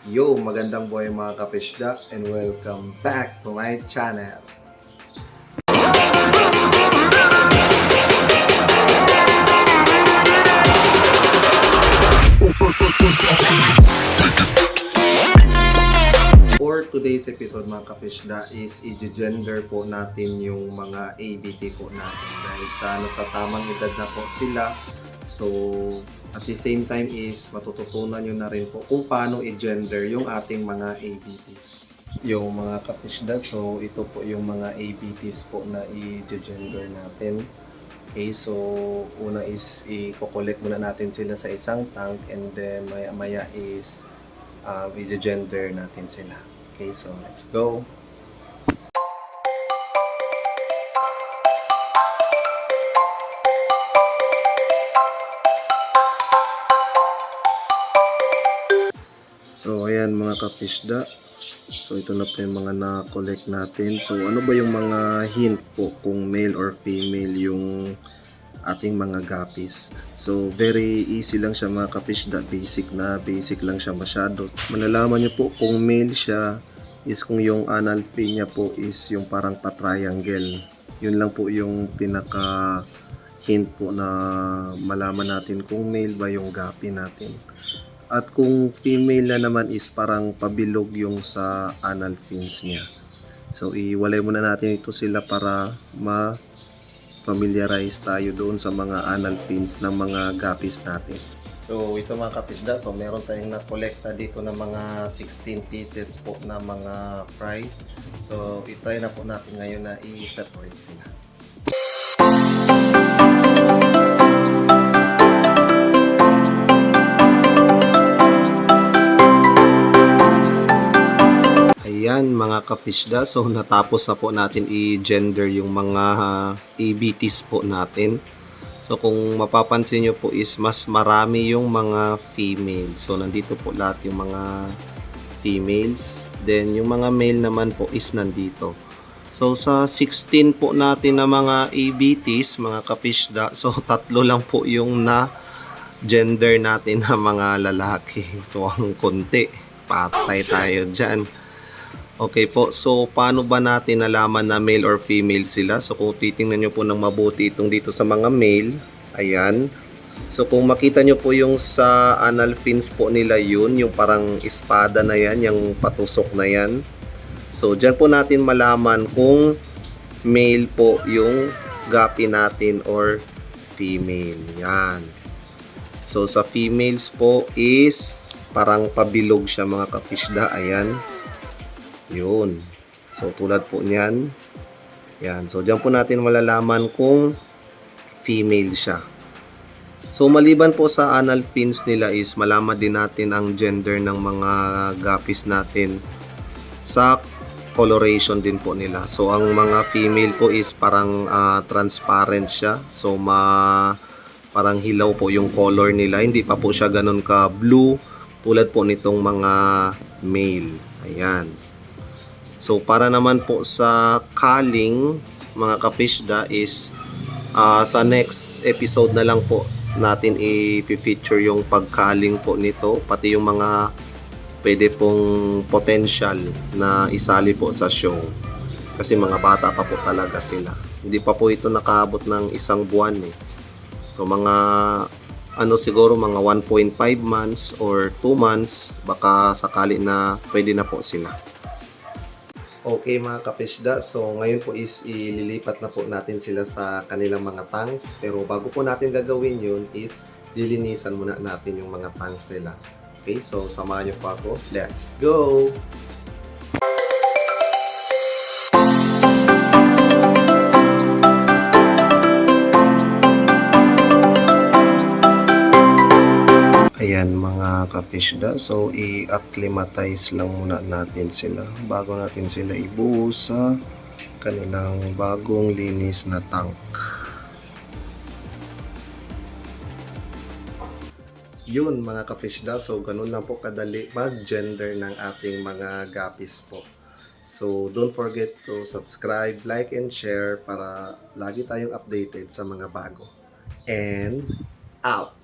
Yo, magandang buhay mga kapishda and welcome back to my channel. For today's episode mga kapishda is i-gender po natin yung mga ABT po natin dahil sa nasa tamang edad na po sila. So, at the same time is matututunan nyo na rin po kung paano i-gender yung ating mga ABTs. Yung mga kapishda, so ito po yung mga ABTs po na i-gender natin. Okay, so una is i-collect muna natin sila sa isang tank and then maya-maya is i-gender natin sila. Okay, so let's go. So ayan mga kapishda. So ito na po yung mga na-collect natin. So ano ba yung mga hint po kung male or female yung ating mga guppies? So very easy lang siya mga kapishda. Basic lang siya masyado. Malalaman nyo po kung male siya is kung yung anal fin niya po is yung parang pa-triangle. Yun lang po yung pinaka hint po na malaman natin kung male ba yung guppy natin. At kung female na naman is parang pabilog yung sa anal fins niya. So iwalay muna natin ito sila para ma-familiarize tayo doon sa mga anal fins ng mga guppies natin. So ito mga kapishda, so meron tayong na-collecta dito ng mga 16 pieces po na mga fry. So itry na po natin ngayon na i-separate sila. Ayan mga kapishda, so natapos na po natin i-gender yung mga ABTs po natin. So kung mapapansin nyo po is mas marami yung mga females. So nandito po lahat yung mga females. Then yung mga male naman po is nandito. So sa 16 po natin na mga ABTs, mga kapishda, so tatlo lang po yung na gender natin na mga lalaki. So ang konti, patay tayo dyan. Okay po, so paano ba natin nalaman na male or female sila? So kung titingnan nyo po ng mabuti itong dito sa mga male, ayan. So kung makita nyo po yung sa anal fins po nila yun, yung parang espada na yan, yung patusok na yan. So dyan po natin malaman kung male po yung guppy natin or female. Yan. So sa females po is parang pabilog siya mga kapishda, ayan. Yun. So, tulad po niyan. Yan. So, diyan po natin malalaman kung female siya. So, maliban po sa anal fins nila is malaman din natin ang gender ng mga guppies natin sa coloration din po nila. So, ang mga female po is parang transparent siya. So, parang hilaw po yung color nila. Hindi pa po siya ganun ka blue tulad po nitong mga male. Ayan. So para naman po sa culling mga kapishda is sa next episode na lang po natin i-feature yung pag-culling po nito, pati yung mga pwede pong potential na isali po sa show. Kasi mga bata pa po talaga sila. Hindi pa po ito nakaabot ng isang buwan eh. So mga siguro mga 1.5 months or 2 months baka sakali na pwede na po sila. Okay mga kapishda, so ngayon po is ililipat na po natin sila sa kanilang mga tanks. Pero bago po natin gagawin yun is lilinisan muna natin yung mga tanks nila. Okay, so samahan niyo po ako. Let's go! Ayan mga kapishda, so i-acclimatize lang muna natin sila bago natin sila ibuhos sa kanilang bagong linis na tank. Yun mga kapishda, so ganun lang po kadali mag-gender ng ating mga guppies po. So don't forget to subscribe, like, and share para lagi tayong updated sa mga bago. And out!